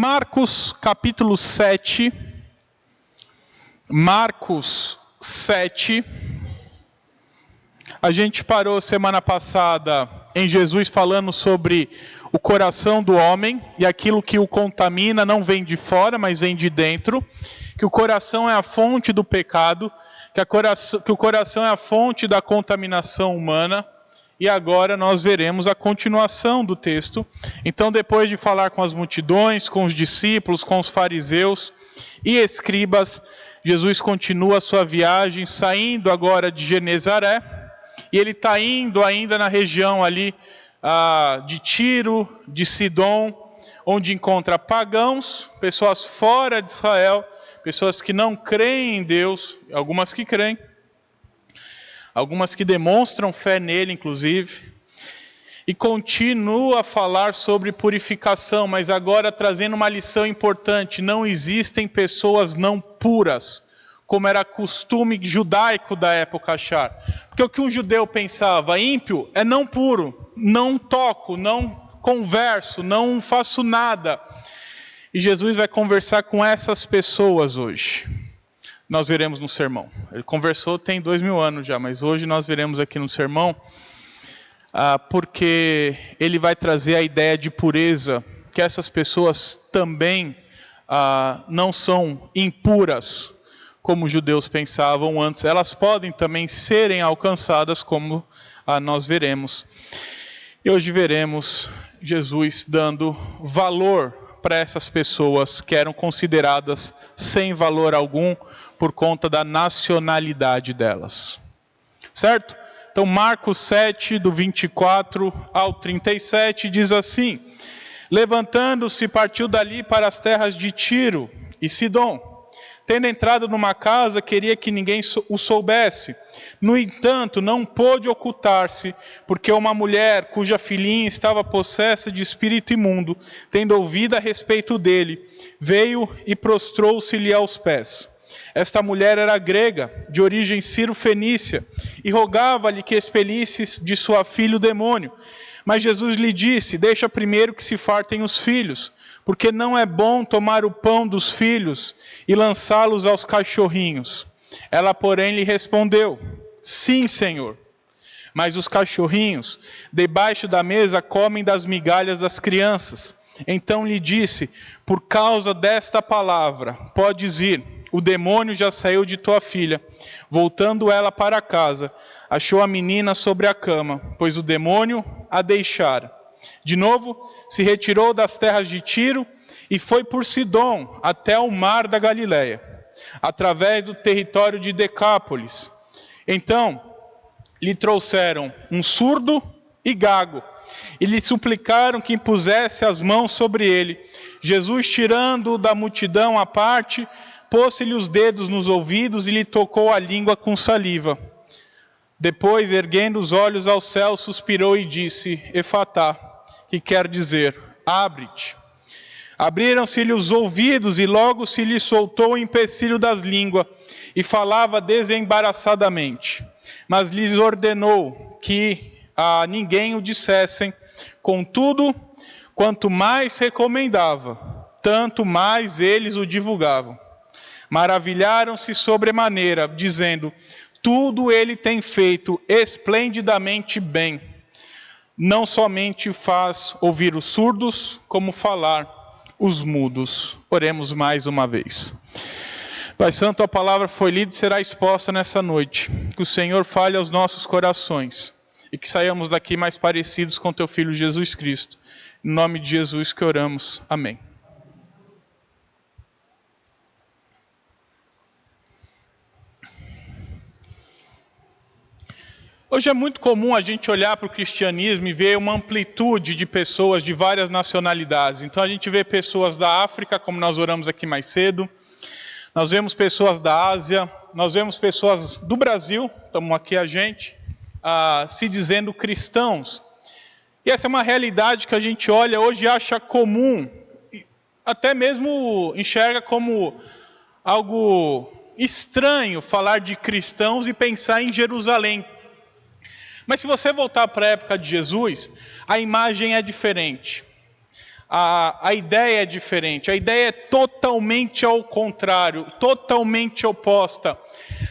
Marcos capítulo 7. Marcos 7. A gente parou semana passada em Jesus falando sobre o coração do homem e aquilo que o contamina não vem de fora, mas vem de dentro. Que o coração é a fonte do pecado, que o coração é a fonte da contaminação humana. E agora nós veremos a continuação do texto. Então, depois de falar com as multidões, com os discípulos, com os fariseus e escribas, Jesus continua a sua viagem, saindo agora de Genezaré. E ele está indo ainda na região ali de Tiro, de Sidom, onde encontra pagãos, pessoas fora de Israel, pessoas que não creem em Deus, algumas que creem, algumas que demonstram fé nele, inclusive, e continua a falar sobre purificação, mas agora trazendo uma lição importante: não existem pessoas não puras, como era costume judaico da época achar. Porque o que um judeu pensava, ímpio, é não puro, não toco, não converso, não faço nada. E Jesus vai conversar com essas pessoas hoje. Nós veremos no sermão. Ele conversou tem 2000 anos já, mas hoje nós veremos aqui no sermão, porque ele vai trazer a ideia de pureza, que essas pessoas também não são impuras, como os judeus pensavam antes. Elas podem também serem alcançadas, como nós veremos. E hoje veremos Jesus dando valor para essas pessoas que eram consideradas sem valor algum, por conta da nacionalidade delas. Certo? Então, Marcos 7, do 24 ao 37, diz assim: levantando-se, partiu dali para as terras de Tiro e Sidom. Tendo entrado numa casa, queria que ninguém o soubesse. No entanto, não pôde ocultar-se, porque uma mulher cuja filhinha estava possessa de espírito imundo, tendo ouvido a respeito dele, veio e prostrou-se-lhe aos pés. Esta mulher era grega, de origem ciro-fenícia, e rogava-lhe que expelisse de sua filha o demônio. Mas Jesus lhe disse: deixa primeiro que se fartem os filhos, porque não é bom tomar o pão dos filhos e lançá-los aos cachorrinhos. Ela, porém, lhe respondeu: sim, Senhor. Mas os cachorrinhos, debaixo da mesa, comem das migalhas das crianças. Então lhe disse: por causa desta palavra, podes ir. O demônio já saiu de tua filha. Voltando ela para casa, achou a menina sobre a cama, pois o demônio a deixara. De novo, se retirou das terras de Tiro e foi por Sidom até o mar da Galileia, através do território de Decápolis. Então, lhe trouxeram um surdo e gago, e lhe suplicaram que impusesse as mãos sobre ele. Jesus, tirando-o da multidão à parte, pôs-lhe os dedos nos ouvidos e lhe tocou a língua com saliva. Depois, erguendo os olhos ao céu, suspirou e disse: Efatá, que quer dizer, abre-te. Abriram-se-lhe os ouvidos e logo se lhe soltou o empecilho das línguas e falava desembaraçadamente. Mas lhes ordenou que a ninguém o dissessem. Contudo, quanto mais recomendava, tanto mais eles o divulgavam. Maravilharam-se sobremaneira, dizendo: tudo ele tem feito esplendidamente bem. Não somente faz ouvir os surdos, como falar os mudos. Oremos mais uma vez. Pai Santo, a palavra foi lida e será exposta nessa noite. Que o Senhor fale aos nossos corações e que saiamos daqui mais parecidos com teu Filho Jesus Cristo. Em nome de Jesus que oramos. Amém. Hoje é muito comum a gente olhar para o cristianismo e ver uma amplitude de pessoas de várias nacionalidades. Então a gente vê pessoas da África, como nós oramos aqui mais cedo. Nós vemos pessoas da Ásia, nós vemos pessoas do Brasil, estamos aqui a gente, se dizendo cristãos. E essa é uma realidade que a gente olha hoje e acha comum, até mesmo enxerga como algo estranho falar de cristãos e pensar em Jerusalém. Mas se você voltar para a época de Jesus, a imagem é diferente. a ideia é diferente, a ideia é totalmente ao contrário, totalmente oposta.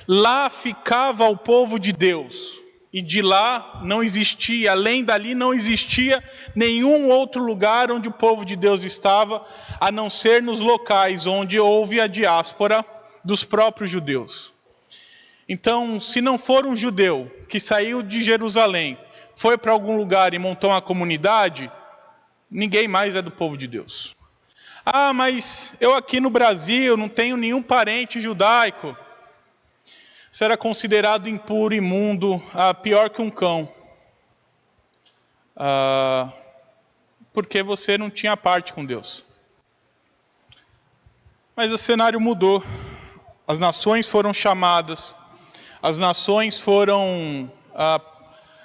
Lá ficava o povo de Deus, e de lá não existia, além dali não existia nenhum outro lugar onde o povo de Deus estava, a não ser nos locais onde houve a diáspora dos próprios judeus. Então, se não for um judeu que saiu de Jerusalém, foi para algum lugar e montou uma comunidade, ninguém mais é do povo de Deus. Ah, mas eu aqui no Brasil não tenho nenhum parente judaico. Será considerado impuro, imundo, pior que um cão. Porque você não tinha parte com Deus. Mas o cenário mudou. As nações foram chamadas. As nações foram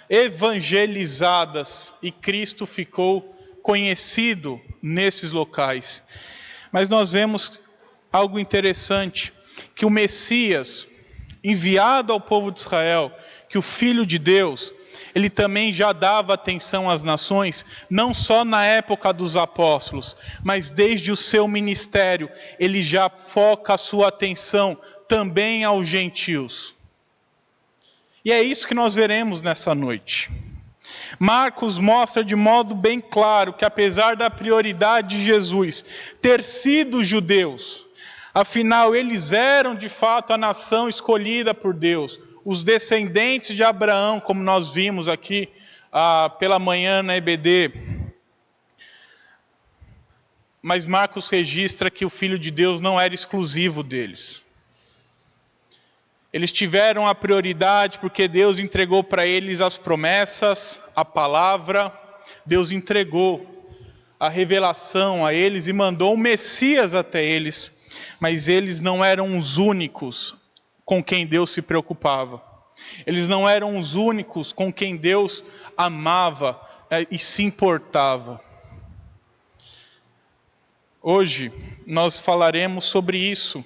evangelizadas. E Cristo ficou conhecido nesses locais. Mas nós vemos algo interessante, que o Messias, enviado ao povo de Israel, que o Filho de Deus, ele também já dava atenção às nações, não só na época dos apóstolos, mas desde o seu ministério, ele já foca a sua atenção também aos gentios. E é isso que nós veremos nessa noite. Marcos mostra de modo bem claro que apesar da prioridade de Jesus ter sido judeus, afinal, eles eram de fato a nação escolhida por Deus, os descendentes de Abraão, como nós vimos aqui pela manhã na EBD. Mas Marcos registra que o Filho de Deus não era exclusivo deles. Eles tiveram a prioridade porque Deus entregou para eles as promessas, a palavra. Deus entregou a revelação a eles e mandou o Messias até eles. Mas eles não eram os únicos com quem Deus se preocupava. Eles não eram os únicos com quem Deus amava e se importava. Hoje nós falaremos sobre isso.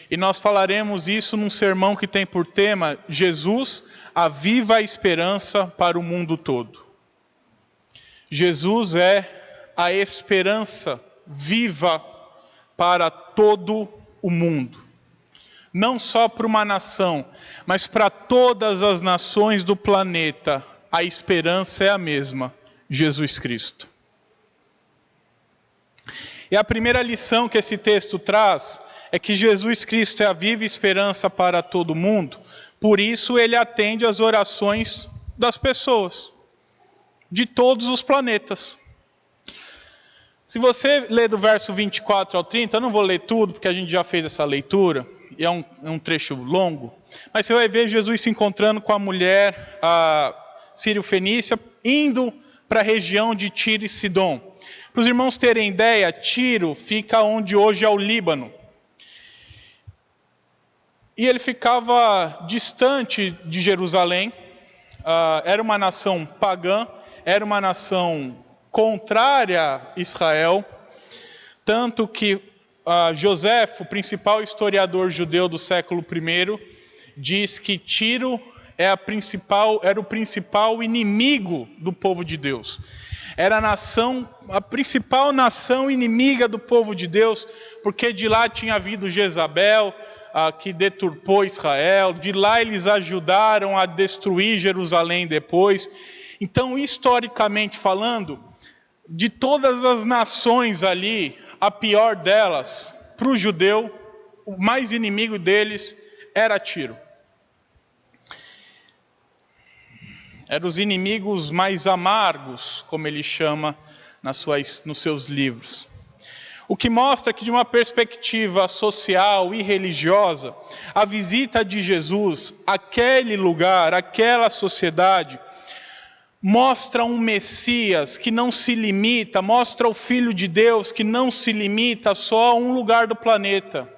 E nós falaremos isso num sermão que tem por tema Jesus, a viva esperança para o mundo todo. Jesus é a esperança viva para todo o mundo. Não só para uma nação, mas para todas as nações do planeta. A esperança é a mesma, Jesus Cristo. E a primeira lição que esse texto traz é que Jesus Cristo é a viva esperança para todo mundo, por isso ele atende às orações das pessoas, de todos os planetas. Se você ler do verso 24 ao 30, eu não vou ler tudo, porque a gente já fez essa leitura, e é um trecho longo, mas você vai ver Jesus se encontrando com a mulher, a sírio-fenícia, indo para a região de Tiro e Sidom. Para os irmãos terem ideia, Tiro fica onde hoje é o Líbano. E ele ficava distante de Jerusalém, era uma nação pagã, era uma nação contrária a Israel, tanto que Josefo, o principal historiador judeu do século I, diz que Tiro era o principal inimigo do povo de Deus. Era a principal nação inimiga do povo de Deus, porque de lá tinha havido Jezabel, que deturpou Israel, de lá eles ajudaram a destruir Jerusalém depois. Então, historicamente falando, de todas as nações ali, a pior delas, para o judeu, o mais inimigo deles era Tiro. Eram os inimigos mais amargos, como ele chama nos seus livros. O que mostra que, de uma perspectiva social e religiosa, a visita de Jesus àquele lugar, àquela sociedade, mostra um Messias que não se limita, mostra o Filho de Deus que não se limita só a um lugar do planeta.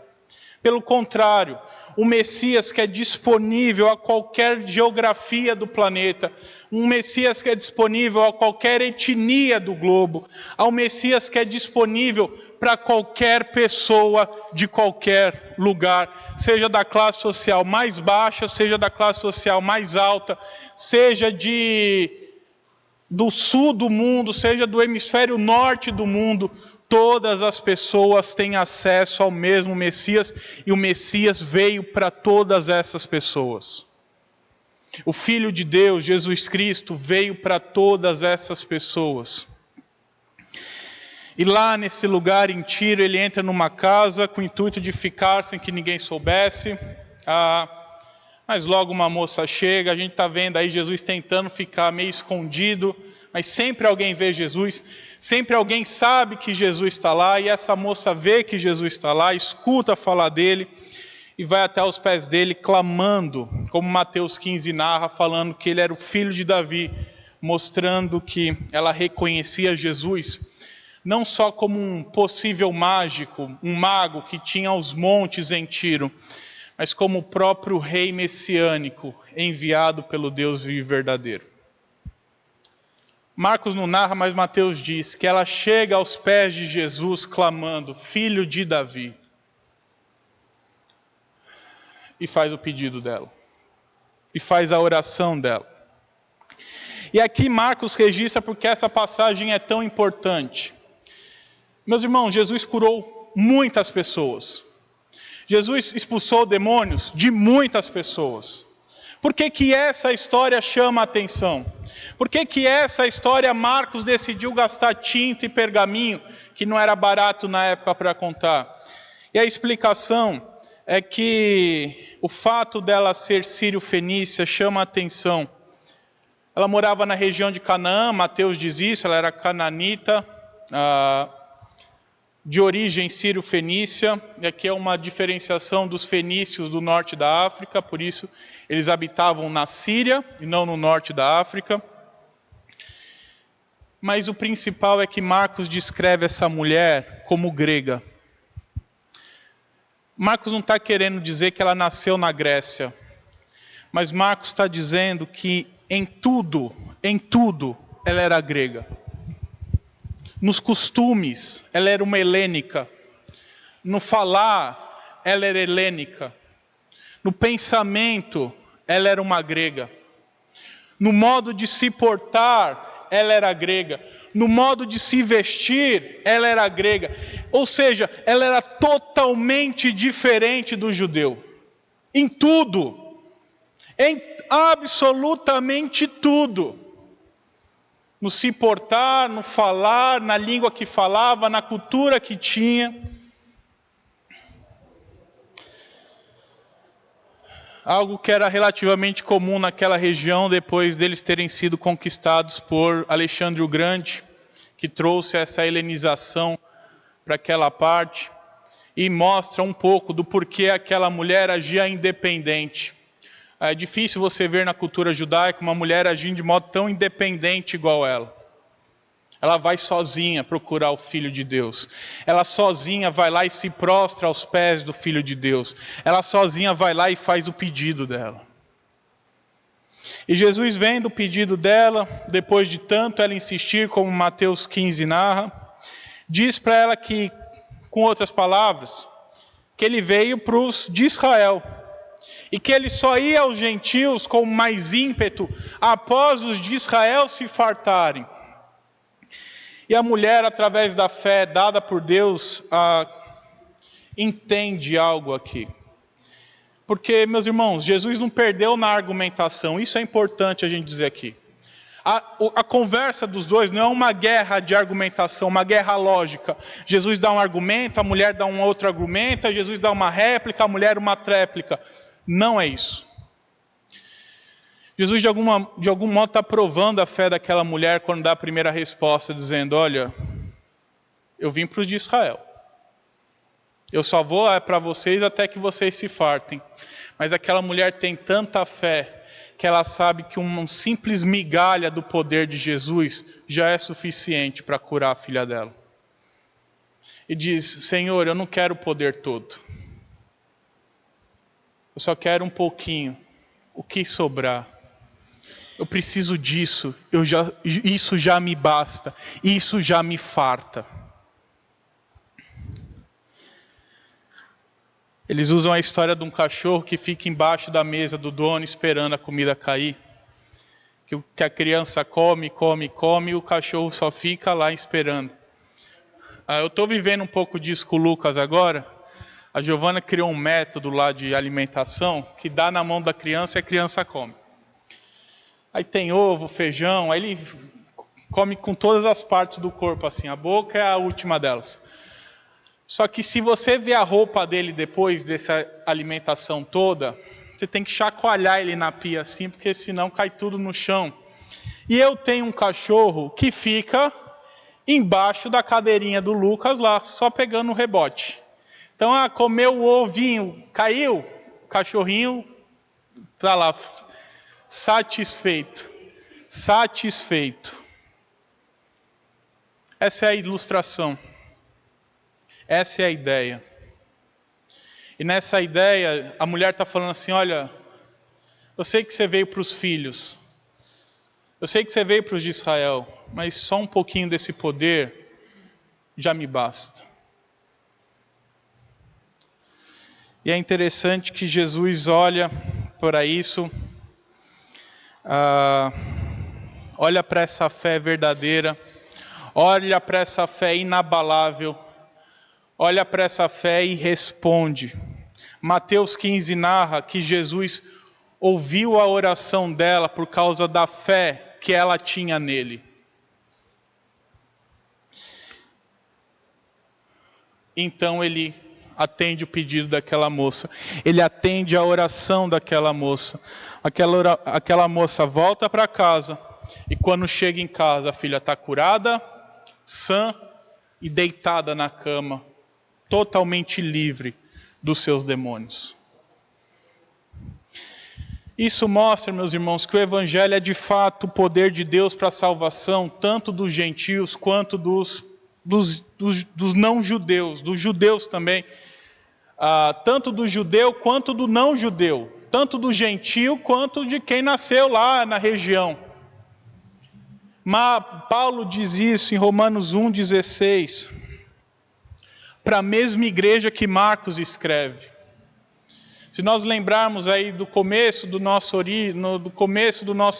Pelo contrário, o Messias que é disponível a qualquer geografia do planeta, um Messias que é disponível a qualquer etnia do globo, ao Messias que é disponível para qualquer pessoa de qualquer lugar, seja da classe social mais baixa, seja da classe social mais alta, seja de do sul do mundo, seja do hemisfério norte do mundo, todas as pessoas têm acesso ao mesmo Messias, e o Messias veio para todas essas pessoas. O Filho de Deus, Jesus Cristo, veio para todas essas pessoas. E lá nesse lugar em Tiro, ele entra numa casa com o intuito de ficar sem que ninguém soubesse. Mas logo uma moça chega, a gente está vendo aí Jesus tentando ficar meio escondido, mas sempre alguém vê Jesus, sempre alguém sabe que Jesus está lá, e essa moça vê que Jesus está lá, escuta falar dele, e vai até os pés dele clamando, como Mateus 15 narra, falando que ele era o filho de Davi, mostrando que ela reconhecia Jesus, não só como um possível mágico, um mago que tinha os montes em Tiro, mas como o próprio rei messiânico, enviado pelo Deus vivo e verdadeiro. Marcos não narra, mas Mateus diz que ela chega aos pés de Jesus clamando, filho de Davi, e faz o pedido dela, e faz a oração dela. E aqui Marcos registra porque essa passagem é tão importante. Meus irmãos, Jesus curou muitas pessoas. Jesus expulsou demônios de muitas pessoas. Por que essa história chama a atenção? Por que essa história Marcos decidiu gastar tinta e pergaminho, que não era barato na época para contar? E a explicação é que o fato dela ser sírio-fenícia chama a atenção. Ela morava na região de Canaã, Mateus diz isso, ela era cananita, de origem sírio-fenícia, e aqui é uma diferenciação dos fenícios do norte da África, por isso eles habitavam na Síria e não no norte da África. Mas o principal é que Marcos descreve essa mulher como grega. Marcos não está querendo dizer que ela nasceu na Grécia, mas Marcos está dizendo que em tudo, ela era grega. Nos costumes, ela era uma helênica. No falar, ela era helênica. No pensamento, ela era uma grega. No modo de se portar, ela era grega. No modo de se vestir, ela era grega. Ou seja, ela era totalmente diferente do judeu. Em tudo. Em absolutamente tudo. No se portar, no falar, na língua que falava, na cultura que tinha. Algo que era relativamente comum naquela região depois deles terem sido conquistados por Alexandre o Grande, que trouxe essa helenização para aquela parte e mostra um pouco do porquê aquela mulher agia independente. É difícil você ver na cultura judaica uma mulher agindo de modo tão independente igual ela. Ela vai sozinha procurar o Filho de Deus. Ela sozinha vai lá e se prostra aos pés do Filho de Deus. Ela sozinha vai lá e faz o pedido dela. E Jesus vendo o pedido dela, depois de tanto ela insistir, como Mateus 15 narra, diz para ela que, com outras palavras, que ele veio para os de Israel. E que ele só ia aos gentios com mais ímpeto após os de Israel se fartarem. E a mulher, através da fé dada por Deus, entende algo aqui. Porque, meus irmãos, Jesus não perdeu na argumentação, isso é importante a gente dizer aqui. A conversa dos dois não é uma guerra de argumentação, uma guerra lógica. Jesus dá um argumento, a mulher dá um outro argumento, Jesus dá uma réplica, a mulher uma tréplica. Não é isso. Jesus, de algum modo, está provando a fé daquela mulher quando dá a primeira resposta, dizendo, olha, eu vim para os de Israel. Eu só vou para vocês até que vocês se fartem. Mas aquela mulher tem tanta fé que ela sabe que uma simples migalha do poder de Jesus já é suficiente para curar a filha dela. E diz, Senhor, eu não quero o poder todo. Eu só quero um pouquinho, o que sobrar. Eu preciso disso, isso já me basta, isso já me farta. Eles usam a história de um cachorro que fica embaixo da mesa do dono esperando a comida cair. que a criança come, e o cachorro só fica lá esperando. Eu estou vivendo um pouco disso com o Lucas agora. A Giovana criou um método lá de alimentação que dá na mão da criança e a criança come. Aí tem ovo, feijão, aí ele come com todas as partes do corpo, assim, a boca é a última delas. Só que se você ver a roupa dele depois dessa alimentação toda, você tem que chacoalhar ele na pia assim, porque senão cai tudo no chão. E eu tenho um cachorro que fica embaixo da cadeirinha do Lucas lá, só pegando o rebote. Então, comeu o ovinho, caiu, o cachorrinho está lá, satisfeito. Essa é a ilustração. Essa é a ideia. E nessa ideia, a mulher está falando assim, olha, eu sei que você veio para os filhos, eu sei que você veio para os de Israel, mas só um pouquinho desse poder já me basta. E é interessante que Jesus olha para isso, olha para essa fé verdadeira, olha para essa fé inabalável, olha para essa fé e responde. Mateus 15 narra que Jesus ouviu a oração dela por causa da fé que ela tinha nele. Então ele atende o pedido daquela moça. Ele atende a oração daquela moça. Aquela moça volta para casa. E quando chega em casa, a filha está curada, sã e deitada na cama, totalmente livre dos seus demônios. Isso mostra, meus irmãos, que o Evangelho é de fato o poder de Deus para a salvação, tanto dos gentios quanto dos não-judeus, dos judeus também, tanto do judeu quanto do não-judeu, tanto do gentio quanto de quem nasceu lá na região. Mas Paulo diz isso em Romanos 1,16, para a mesma igreja que Marcos escreve. Se nós lembrarmos aí do começo do nosso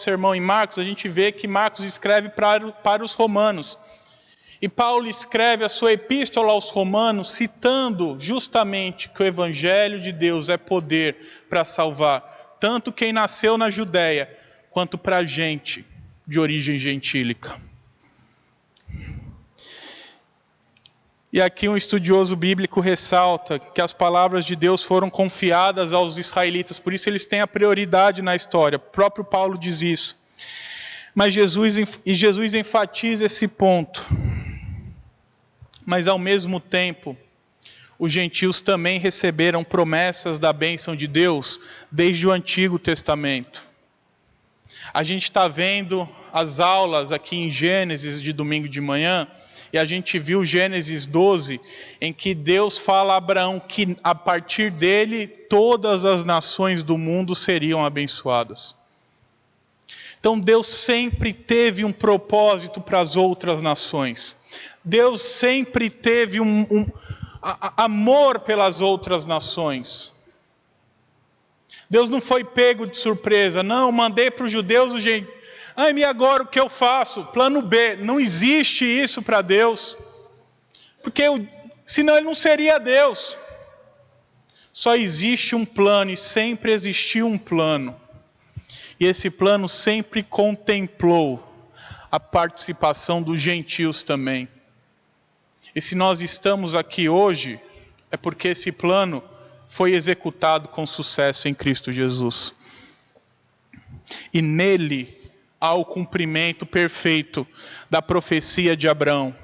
sermão em Marcos, a gente vê que Marcos escreve para os romanos. E Paulo escreve a sua epístola aos romanos, citando justamente que o Evangelho de Deus é poder para salvar, tanto quem nasceu na Judéia, quanto para a gente de origem gentílica. E aqui um estudioso bíblico ressalta que as palavras de Deus foram confiadas aos israelitas, por isso eles têm a prioridade na história. O próprio Paulo diz isso. Mas Jesus enfatiza esse ponto. Mas ao mesmo tempo, os gentios também receberam promessas da bênção de Deus desde o Antigo Testamento. A gente está vendo as aulas aqui em Gênesis de domingo de manhã, e a gente viu Gênesis 12, em que Deus fala a Abraão que a partir dele todas as nações do mundo seriam abençoadas. Então Deus sempre teve um propósito para as outras nações. Deus sempre teve amor pelas outras nações. Deus não foi pego de surpresa, não, mandei para os judeus o jeito. E agora o que eu faço? Plano B. Não existe isso para Deus. Porque senão ele não seria Deus. Só existe um plano e sempre existiu um plano. E esse plano sempre contemplou a participação dos gentios também. E se nós estamos aqui hoje, é porque esse plano foi executado com sucesso em Cristo Jesus. E nele há o cumprimento perfeito da profecia de Abraão.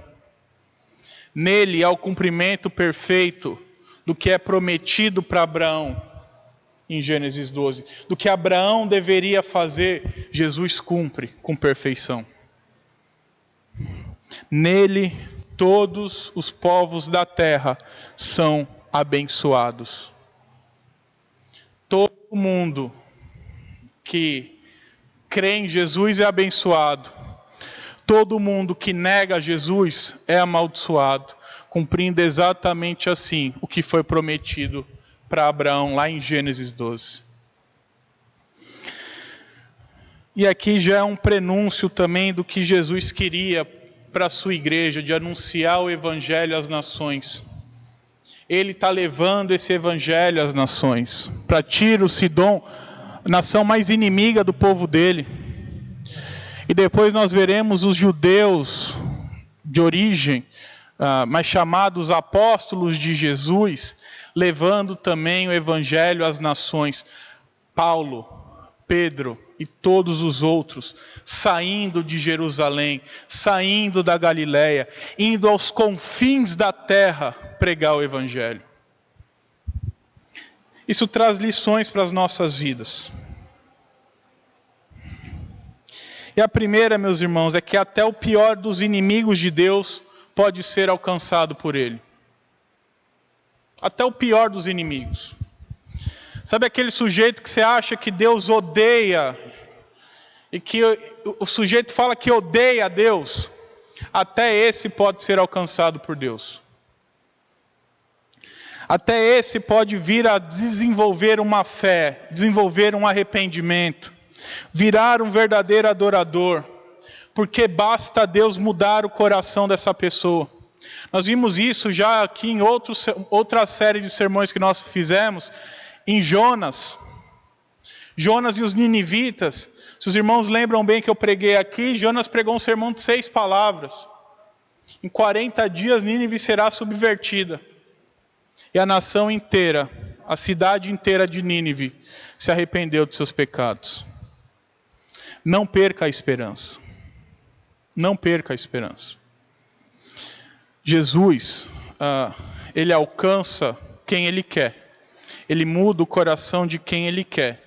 Nele há o cumprimento perfeito do que é prometido para Abraão em Gênesis 12. Do que Abraão deveria fazer, Jesus cumpre com perfeição. Nele todos os povos da terra são abençoados. Todo mundo que crê em Jesus é abençoado. Todo mundo que nega Jesus é amaldiçoado, cumprindo exatamente assim o que foi prometido para Abraão lá em Gênesis 12. E aqui já é um prenúncio também do que Jesus queria para a sua igreja, de anunciar o evangelho às nações. Ele está levando esse evangelho às nações. Para Tiro, Sidom, nação mais inimiga do povo dele. E depois nós veremos os judeus de origem, mas chamados apóstolos de Jesus, levando também o evangelho às nações. Paulo, Pedro e todos os outros, saindo de Jerusalém, saindo da Galileia, indo aos confins da terra pregar o evangelho. Isso traz lições para as nossas vidas. E a primeira, meus irmãos, é que até o pior dos inimigos de Deus pode ser alcançado por Ele. Até o pior dos inimigos. Sabe aquele sujeito que você acha que Deus odeia, e que o sujeito fala que odeia a Deus? Até esse pode ser alcançado por Deus. Até esse pode vir a desenvolver uma fé, desenvolver um arrependimento, virar um verdadeiro adorador, porque basta Deus mudar o coração dessa pessoa. Nós vimos isso já aqui em outra série de sermões que nós fizemos, em Jonas e os ninivitas. Se os irmãos lembram bem que eu preguei aqui, Jonas pregou um sermão de 6 palavras. Em 40 dias Nínive será subvertida. E a nação inteira, a cidade inteira de Nínive, se arrependeu de seus pecados. Não perca a esperança. Não perca a esperança. Jesus, Ele alcança quem Ele quer. Ele muda o coração de quem Ele quer.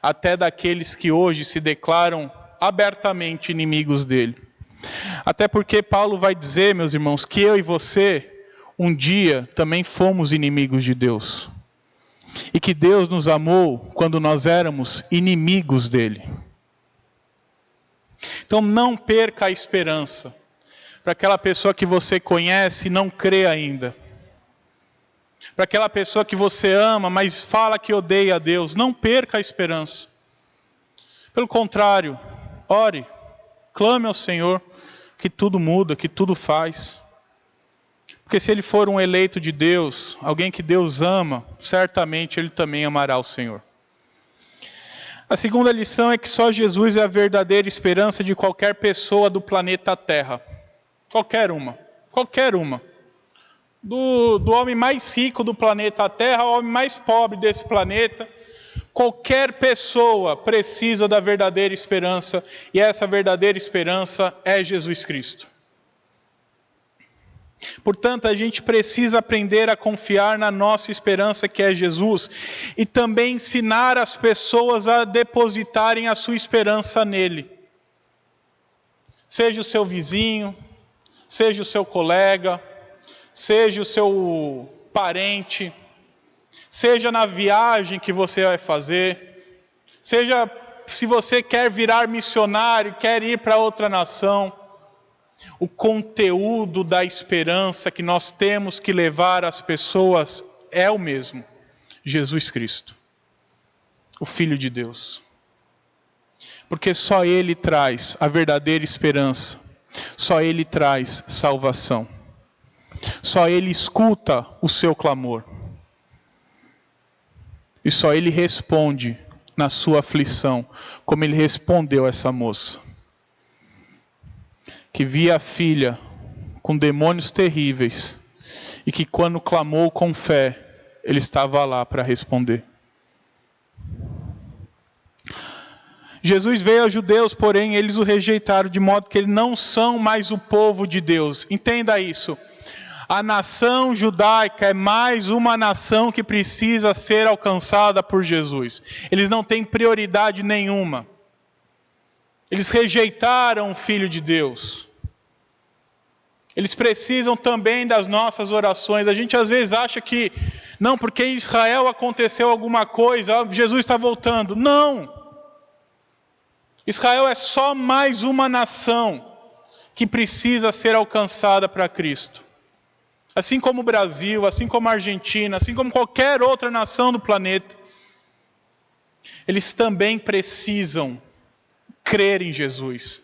Até daqueles que hoje se declaram abertamente inimigos dEle. Até porque Paulo vai dizer, meus irmãos, que eu e você, um dia também fomos inimigos de Deus. E que Deus nos amou quando nós éramos inimigos dEle. Então não perca a esperança. Para aquela pessoa que você conhece e não crê ainda. Para aquela pessoa que você ama, mas fala que odeia a Deus. Não perca a esperança. Pelo contrário, ore, clame ao Senhor, que tudo muda, que tudo faz. Porque se ele for um eleito de Deus, alguém que Deus ama, certamente ele também amará o Senhor. A segunda lição é que só Jesus é a verdadeira esperança de qualquer pessoa do planeta Terra. Qualquer uma. Qualquer uma. Do homem mais rico do planeta Terra ao homem mais pobre desse planeta. Qualquer pessoa precisa da verdadeira esperança. E essa verdadeira esperança é Jesus Cristo. Portanto, a gente precisa aprender a confiar na nossa esperança, que é Jesus, e também ensinar as pessoas a depositarem a sua esperança nele. Seja o seu vizinho, seja o seu colega, seja o seu parente, seja na viagem que você vai fazer, seja se você quer virar missionário, quer ir para outra nação. O conteúdo da esperança que nós temos que levar às pessoas é o mesmo: Jesus Cristo, o Filho de Deus. Porque só Ele traz a verdadeira esperança, só Ele traz salvação, só Ele escuta o seu clamor, e só Ele responde na sua aflição, como Ele respondeu a essa moça, que via a filha com demônios terríveis, e que quando clamou com fé, Ele estava lá para responder. Jesus veio aos judeus, porém eles o rejeitaram, de modo que eles não são mais o povo de Deus. Entenda isso. A nação judaica é mais uma nação que precisa ser alcançada por Jesus. Eles não têm prioridade nenhuma. Eles rejeitaram o Filho de Deus. Eles precisam também das nossas orações. A gente às vezes acha que, não, porque em Israel aconteceu alguma coisa, Jesus está voltando. Não! Israel é só mais uma nação que precisa ser alcançada para Cristo. Assim como o Brasil, assim como a Argentina, assim como qualquer outra nação do planeta. Eles também precisam crer em Jesus.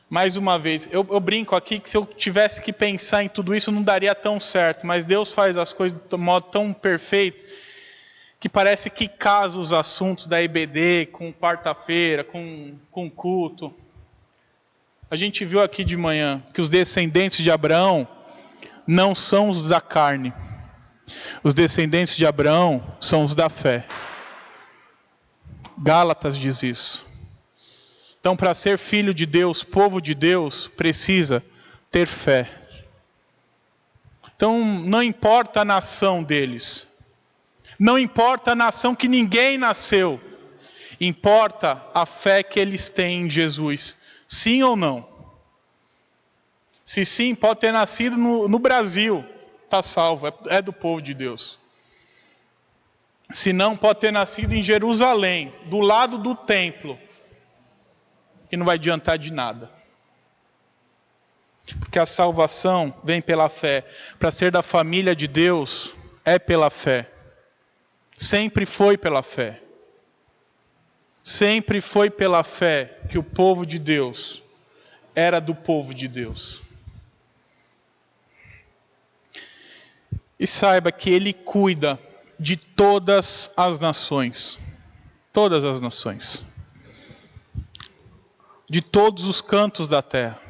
Mais uma vez, eu brinco aqui que se eu tivesse que pensar em tudo isso não daria tão certo, mas Deus faz as coisas de modo tão perfeito que parece que casa os assuntos da EBD com quarta-feira, com culto. A gente viu aqui de manhã que os descendentes de Abraão não são os da carne. Os descendentes de Abraão são os da fé. Gálatas diz isso. Então, para ser filho de Deus, povo de Deus, precisa ter fé. Então, não importa a nação deles. Não importa a nação que ninguém nasceu. Importa a fé que eles têm em Jesus. Sim ou não? Se sim, pode ter nascido no Brasil. Está salvo, é do povo de Deus. Se não, pode ter nascido em Jerusalém, do lado do templo. Que não vai adiantar de nada. Porque a salvação vem pela fé. Para ser da família de Deus, é pela fé. Sempre foi pela fé. Sempre foi pela fé que o povo de Deus era do povo de Deus. E saiba que Ele cuida de todas as nações. Todas as nações. De todos os cantos da terra.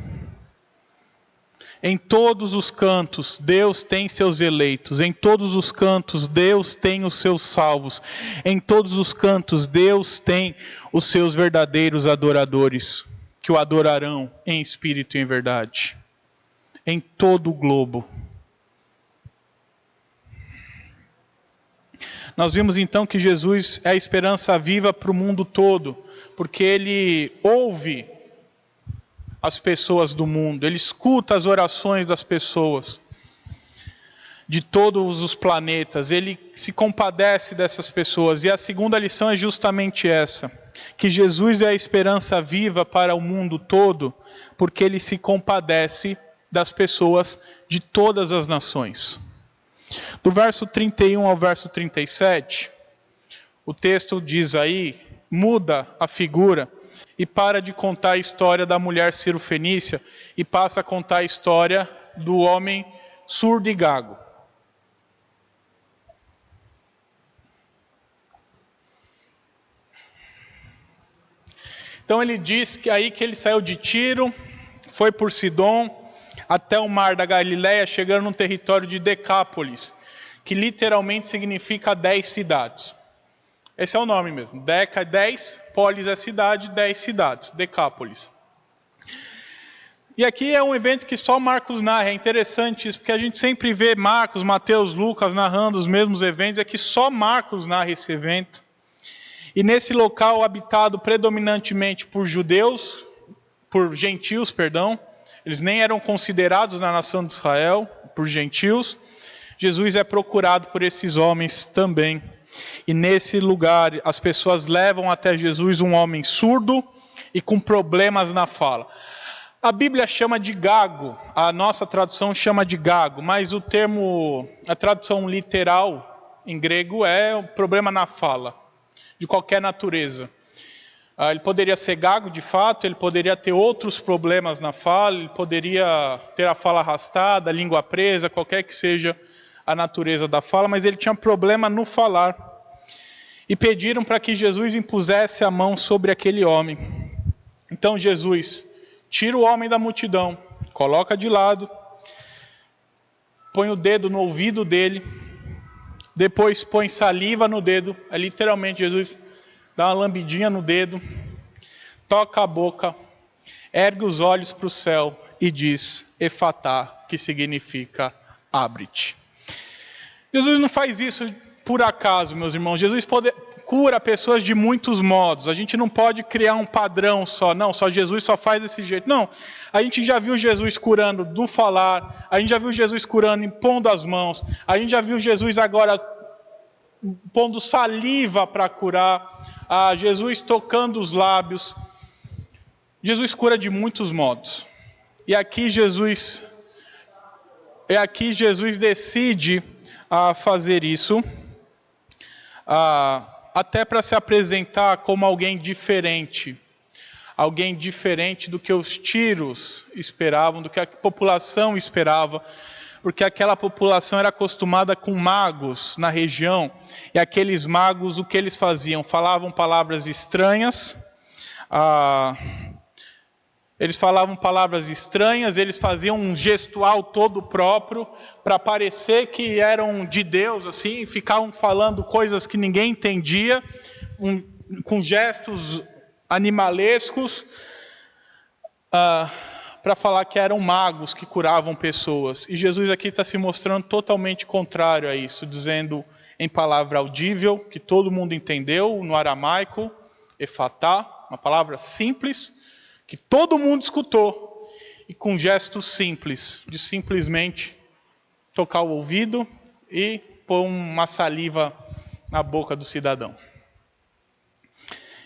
Em todos os cantos, Deus tem seus eleitos. Em todos os cantos, Deus tem os seus salvos. Em todos os cantos, Deus tem os seus verdadeiros adoradores, que o adorarão em espírito e em verdade. Em todo o globo. Nós vimos então que Jesus é a esperança viva para o mundo todo, porque Ele ouve as pessoas do mundo, Ele escuta as orações das pessoas, de todos os planetas, Ele se compadece dessas pessoas. E a segunda lição é justamente essa, que Jesus é a esperança viva para o mundo todo, porque Ele se compadece das pessoas de todas as nações. Do verso 31 ao verso 37, o texto diz aí, muda a figura e para de contar a história da mulher cirofenícia e passa a contar a história do homem surdo e gago. Então ele diz que aí que ele saiu de Tiro, foi por Sidom, até o mar da Galileia, chegando no território de Decápolis, que literalmente significa 10 cidades. Esse é o nome mesmo. Deca é 10, polis é cidade, 10 cidades, Decápolis. E aqui é um evento que só Marcos narra. É interessante isso, porque a gente sempre vê Marcos, Mateus, Lucas narrando os mesmos eventos. É que só Marcos narra esse evento. E nesse local habitado predominantemente por judeus, por gentios, perdão, eles nem eram considerados na nação de Israel, por gentios. Jesus é procurado por esses homens também. E nesse lugar as pessoas levam até Jesus um homem surdo e com problemas na fala. A Bíblia chama de gago, a nossa tradução chama de gago, mas o termo, a tradução literal em grego é o problema na fala, de qualquer natureza. Ele poderia ser gago de fato, ele poderia ter outros problemas na fala, ele poderia ter a fala arrastada, a língua presa, qualquer que seja a natureza da fala, mas ele tinha problema no falar. E pediram para que Jesus impusesse a mão sobre aquele homem. Então Jesus tira o homem da multidão, coloca de lado, põe o dedo no ouvido dele, depois põe saliva no dedo, literalmente Jesus dá uma lambidinha no dedo, toca a boca, ergue os olhos para o céu e diz, Efatá, que significa abre-te. Jesus não faz isso por acaso, meus irmãos. Jesus cura pessoas de muitos modos. A gente não pode criar um padrão só. Não, só Jesus só faz desse jeito. Não, a gente já viu Jesus curando do falar. A gente já viu Jesus curando impondo as mãos. A gente já viu Jesus agora pondo saliva para curar. Jesus tocando os lábios. Jesus cura de muitos modos. E aqui Jesus decide fazer isso, até para se apresentar como alguém diferente, alguém diferente do que os tíros esperavam, do que a população esperava, porque aquela população era acostumada com magos na região, e aqueles magos, o que eles faziam? Falavam palavras estranhas, eles faziam um gestual todo próprio, para parecer que eram de Deus, assim, ficavam falando coisas que ninguém entendia, com gestos animalescos, para falar que eram magos que curavam pessoas. E Jesus aqui está se mostrando totalmente contrário a isso, dizendo em palavra audível, que todo mundo entendeu, no aramaico, efatá, uma palavra simples, que todo mundo escutou, e com gestos simples, de simplesmente tocar o ouvido e pôr uma saliva na boca do cidadão.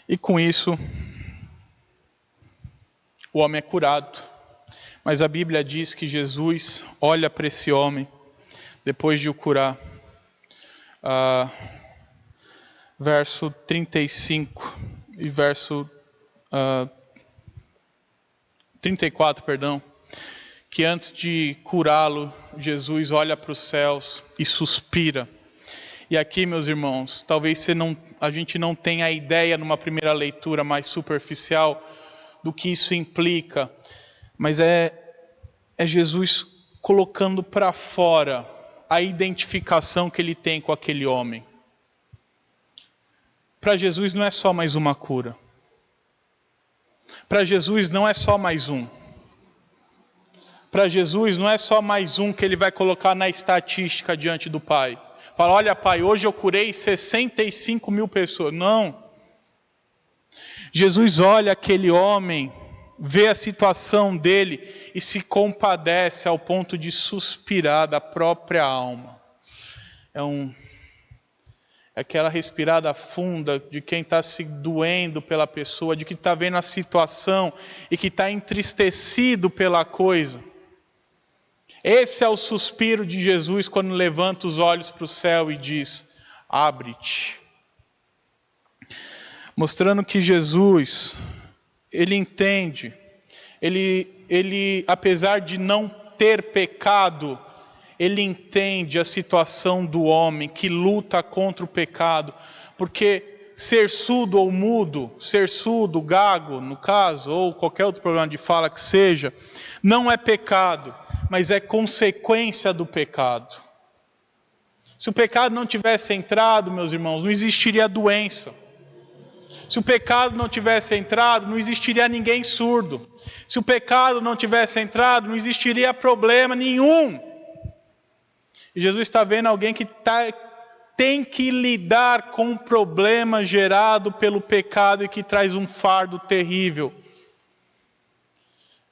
E com isso, o homem é curado. Mas a Bíblia diz que Jesus olha para esse homem, depois de o curar. Verso 35 e verso 34, perdão. Que antes de curá-lo, Jesus olha para os céus e suspira. E aqui, meus irmãos, talvez a gente não tenha a ideia numa primeira leitura mais superficial do que isso implica, mas é Jesus colocando para fora a identificação que ele tem com aquele homem. Para Jesus não é só mais uma cura. Para Jesus não é só mais um. Para Jesus não é só mais um que ele vai colocar na estatística diante do Pai. Fala, olha Pai, hoje eu curei 65 mil pessoas. Não. Jesus olha aquele homem, vê a situação dele e se compadece ao ponto de suspirar da própria alma. É aquela respirada funda de quem está se doendo pela pessoa, de que está vendo a situação e que está entristecido pela coisa. Esse é o suspiro de Jesus quando levanta os olhos para o céu e diz, abre-te. Mostrando que Jesus, ele entende, ele apesar de não ter pecado, ele entende a situação do homem que luta contra o pecado, porque ser surdo ou mudo, ser surdo, gago, no caso, ou qualquer outro problema de fala que seja, não é pecado, mas é consequência do pecado. Se o pecado não tivesse entrado, meus irmãos, não existiria doença. Se o pecado não tivesse entrado, não existiria ninguém surdo. Se o pecado não tivesse entrado, não existiria problema nenhum. E Jesus está vendo alguém que tem que lidar com um problema gerado pelo pecado e que traz um fardo terrível.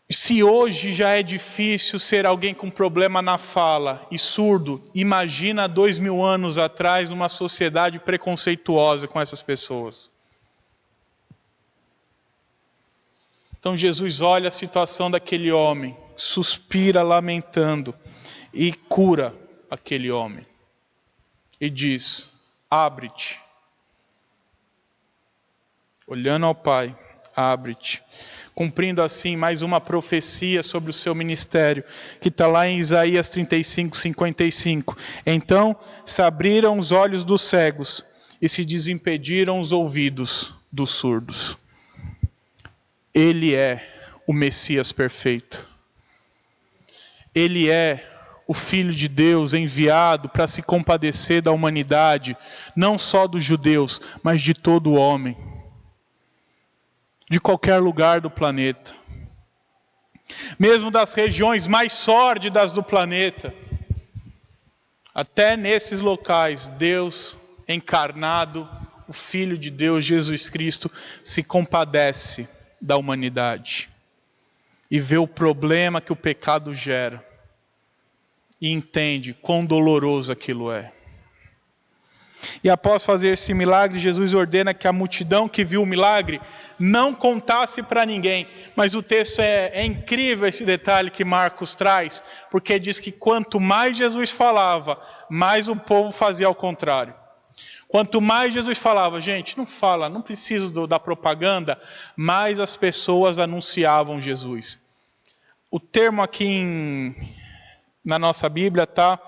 Se hoje já é difícil ser alguém com problema na fala e surdo, imagina 2000 anos atrás numa sociedade preconceituosa com essas pessoas. Então Jesus olha a situação daquele homem, suspira lamentando e cura aquele homem. E diz, abre-te. Olhando ao Pai, abre-te. Cumprindo assim mais uma profecia sobre o seu ministério, que está lá em Isaías 35, 55. Então se abriram os olhos dos cegos e se desimpediram os ouvidos dos surdos. Ele é o Messias perfeito. Ele é o Filho de Deus enviado para se compadecer da humanidade, não só dos judeus, mas de todo o homem. De qualquer lugar do planeta. Mesmo das regiões mais sórdidas do planeta. Até nesses locais, Deus encarnado, o Filho de Deus, Jesus Cristo, se compadece da humanidade. E vê o problema que o pecado gera. E entende quão doloroso aquilo é. E após fazer esse milagre, Jesus ordena que a multidão que viu o milagre não contasse para ninguém. Mas o texto é incrível esse detalhe que Marcos traz, porque diz que quanto mais Jesus falava, mais o povo fazia ao contrário. Quanto mais Jesus falava, gente, não fala, não preciso da propaganda, mais as pessoas anunciavam Jesus. O termo aqui na nossa Bíblia está,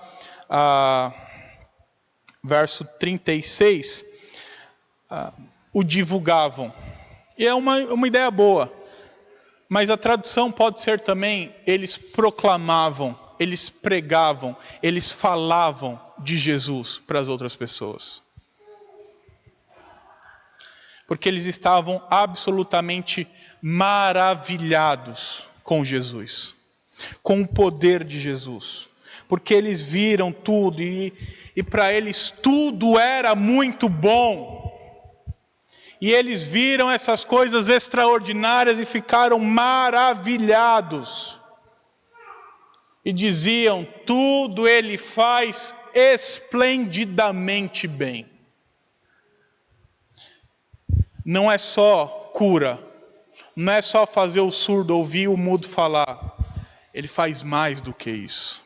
verso 36, o divulgavam. E é uma ideia boa, mas a tradução pode ser também, eles proclamavam, eles pregavam, eles falavam de Jesus para as outras pessoas. Porque eles estavam absolutamente maravilhados com Jesus, com o poder de Jesus. Porque eles viram tudo e para eles tudo era muito bom. E eles viram essas coisas extraordinárias e ficaram maravilhados. E diziam, tudo ele faz esplendidamente bem. Não é só cura, não é só fazer o surdo ouvir, o mudo falar. Ele faz mais do que isso.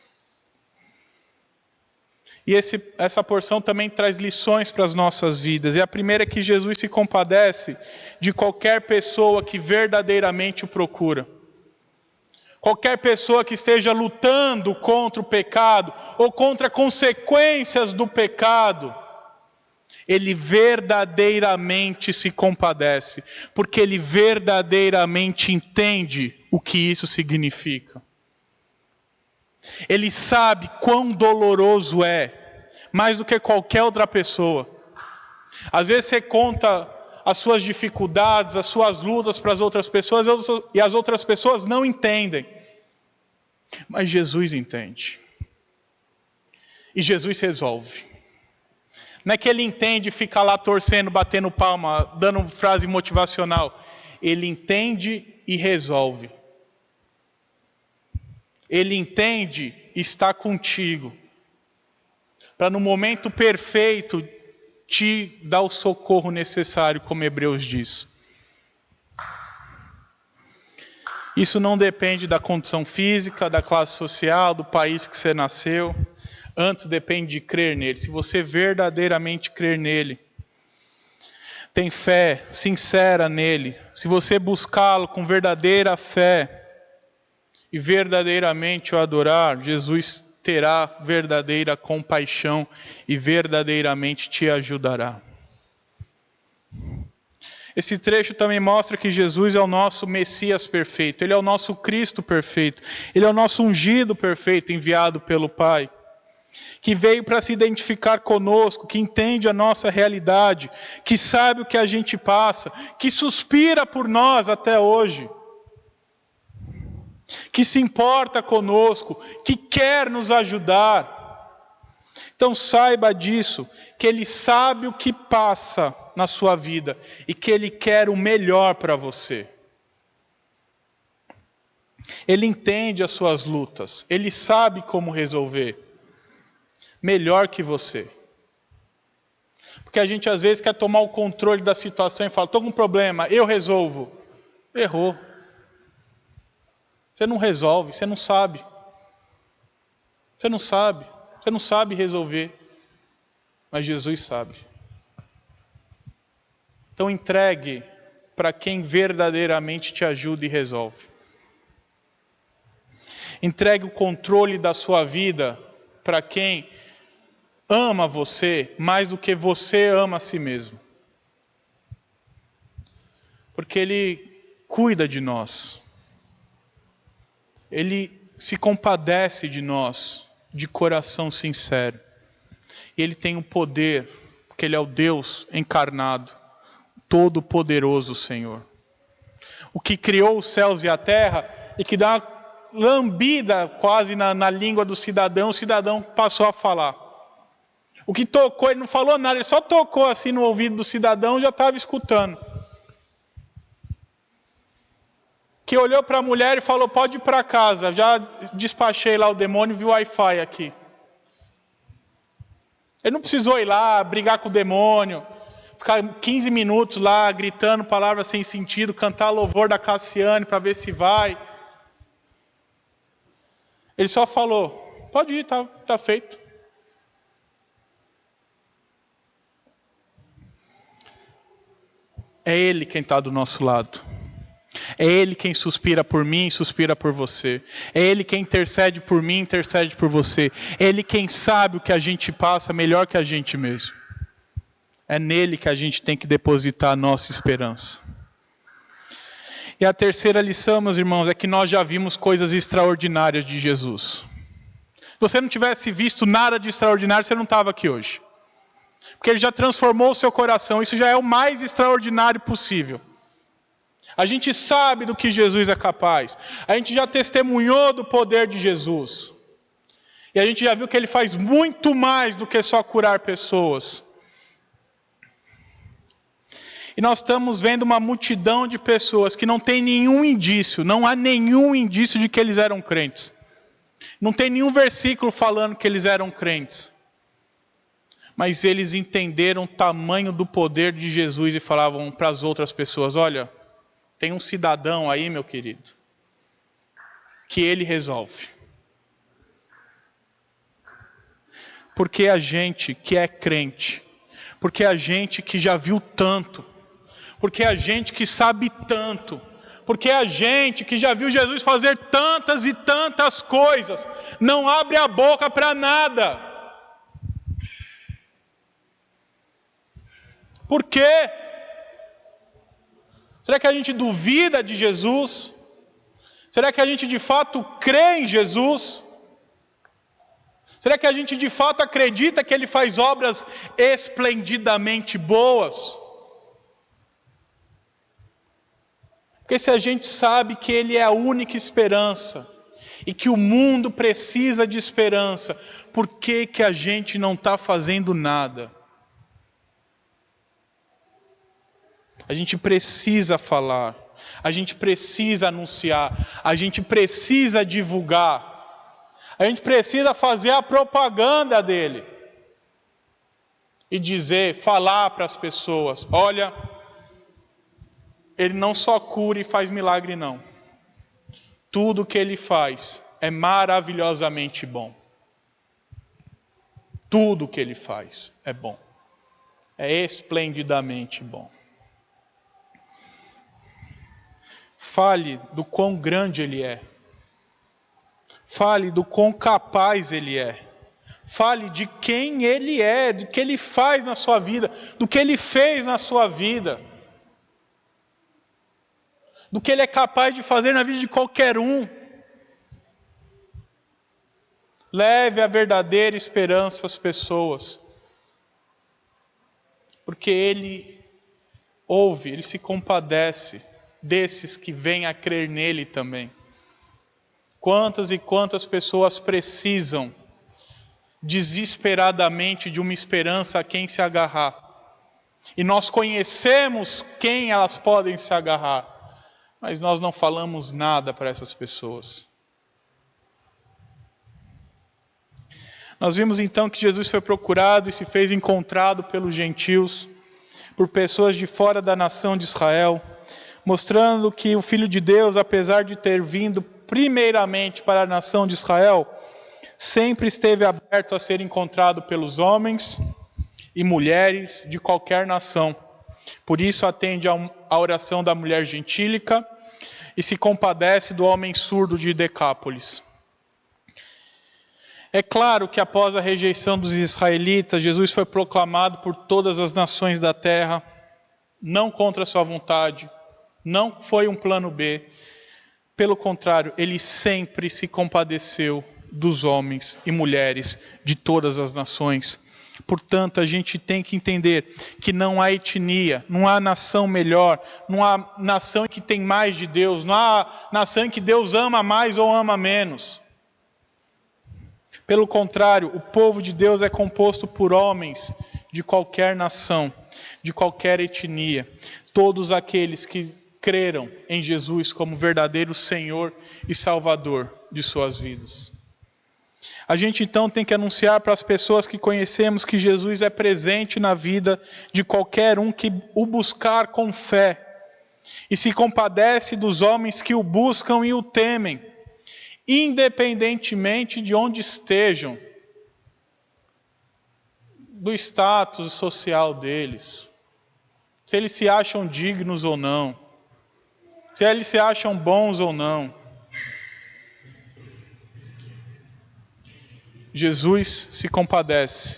E essa porção também traz lições para as nossas vidas. E a primeira é que Jesus se compadece de qualquer pessoa que verdadeiramente o procura. Qualquer pessoa que esteja lutando contra o pecado ou contra consequências do pecado, ele verdadeiramente se compadece, porque ele verdadeiramente entende o que isso significa. Ele sabe quão doloroso é, mais do que qualquer outra pessoa. Às vezes você conta as suas dificuldades, as suas lutas para as outras pessoas, e as outras pessoas não entendem. Mas Jesus entende. E Jesus resolve. Não é que ele entende e fica lá torcendo, batendo palma, dando frase motivacional. Ele entende e resolve. Ele entende e está contigo. Para no momento perfeito te dar o socorro necessário, como Hebreus diz. Isso não depende da condição física, da classe social, do país que você nasceu. Antes depende de crer nele. Se você verdadeiramente crer nele, tem fé sincera nele, se você buscá-lo com verdadeira fé e verdadeiramente o adorar, Jesus terá verdadeira compaixão e verdadeiramente te ajudará. Esse trecho também mostra que Jesus é o nosso Messias perfeito, Ele é o nosso Cristo perfeito, Ele é o nosso ungido perfeito enviado pelo Pai, que veio para se identificar conosco, que entende a nossa realidade, que sabe o que a gente passa, que suspira por nós até hoje, que se importa conosco, que quer nos ajudar. Então saiba disso, que Ele sabe o que passa na sua vida e que Ele quer o melhor para você. Ele entende as suas lutas, Ele sabe como resolver. Melhor que você. Porque a gente às vezes quer tomar o controle da situação e fala, estou com um problema, eu resolvo. Errou. Você não resolve, você não sabe. Você não sabe resolver. Mas Jesus sabe. Então entregue para quem verdadeiramente te ajuda e resolve. Entregue o controle da sua vida para quem ama você mais do que você ama a si mesmo. Porque Ele cuida de nós. Ele se compadece de nós, de coração sincero. E Ele tem o poder, porque Ele é o Deus encarnado, todo-poderoso Senhor. O que criou os céus e a terra, e que dá uma lambida quase na língua do cidadão, o cidadão passou a falar. O que tocou, ele não falou nada, ele só tocou assim no ouvido do cidadão e já estava escutando. Que olhou para a mulher e falou, pode ir para casa, já despachei lá o demônio e vi o Wi-Fi aqui. Ele não precisou ir lá, brigar com o demônio, ficar 15 minutos lá, gritando palavras sem sentido, cantar louvor da Cassiane para ver se vai. Ele só falou, pode ir, tá feito. É Ele quem está do nosso lado. É Ele quem suspira por mim, suspira por você. É Ele quem intercede por mim, intercede por você. É Ele quem sabe o que a gente passa melhor que a gente mesmo. É nele que a gente tem que depositar a nossa esperança. E a terceira lição, meus irmãos, é que nós já vimos coisas extraordinárias de Jesus. Se você não tivesse visto nada de extraordinário, você não estava aqui hoje. Porque Ele já transformou o seu coração. Isso já é o mais extraordinário possível. A gente sabe do que Jesus é capaz. A gente já testemunhou do poder de Jesus. E a gente já viu que Ele faz muito mais do que só curar pessoas. E nós estamos vendo uma multidão de pessoas que não tem nenhum indício, não há nenhum indício de que eles eram crentes. Não tem nenhum versículo falando que eles eram crentes. Mas eles entenderam o tamanho do poder de Jesus e falavam para as outras pessoas: olha, tem um cidadão aí, meu querido, que ele resolve. Porque a gente que é crente, porque a gente que já viu tanto, porque a gente que sabe tanto, porque a gente que já viu Jesus fazer tantas e tantas coisas, não abre a boca para nada. Por quê? Será que a gente duvida de Jesus? Será que a gente de fato crê em Jesus? Será que a gente de fato acredita que Ele faz obras esplendidamente boas? Porque se a gente sabe que Ele é a única esperança, e que o mundo precisa de esperança, por que que a gente não está fazendo nada? A gente precisa falar, a gente precisa anunciar, a gente precisa divulgar, a gente precisa fazer a propaganda dele. E dizer, falar para as pessoas: olha, Ele não só cura e faz milagre não. Tudo que Ele faz é maravilhosamente bom. Tudo que Ele faz é bom. É esplendidamente bom. Fale do quão grande Ele é. Fale do quão capaz Ele é. Fale de quem Ele é, do que Ele faz na sua vida, do que Ele fez na sua vida. Do que Ele é capaz de fazer na vida de qualquer um. Leve a verdadeira esperança às pessoas. Porque Ele ouve, Ele se compadece desses que vêm a crer nele também. Quantas e quantas pessoas precisam desesperadamente de uma esperança a quem se agarrar. E nós conhecemos quem elas podem se agarrar, mas nós não falamos nada para essas pessoas. Nós vimos então que Jesus foi procurado e se fez encontrado pelos gentios, por pessoas de fora da nação de Israel, mostrando que o Filho de Deus, apesar de ter vindo primeiramente para a nação de Israel, sempre esteve aberto a ser encontrado pelos homens e mulheres de qualquer nação. Por isso atende à oração da mulher gentílica e se compadece do homem surdo de Decápolis. É claro que após a rejeição dos israelitas, Jesus foi proclamado por todas as nações da terra, não contra a sua vontade, não foi um plano B. Pelo contrário, Ele sempre se compadeceu dos homens e mulheres de todas as nações. Portanto, a gente tem que entender que não há etnia, não há nação melhor, não há nação que tem mais de Deus, não há nação que Deus ama mais ou ama menos. Pelo contrário, o povo de Deus é composto por homens de qualquer nação, de qualquer etnia, todos aqueles que creram em Jesus como verdadeiro Senhor e Salvador de suas vidas. A gente então tem que anunciar para as pessoas que conhecemos que Jesus é presente na vida de qualquer um que o buscar com fé e se compadece dos homens que o buscam e o temem, independentemente de onde estejam, do status social deles, se eles se acham dignos ou não, se eles se acham bons ou não. Jesus se compadece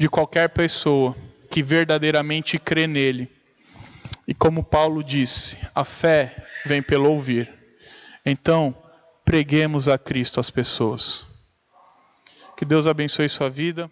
de qualquer pessoa que verdadeiramente crê nele. E como Paulo disse, a fé vem pelo ouvir. Então, preguemos a Cristo às pessoas. Que Deus abençoe sua vida.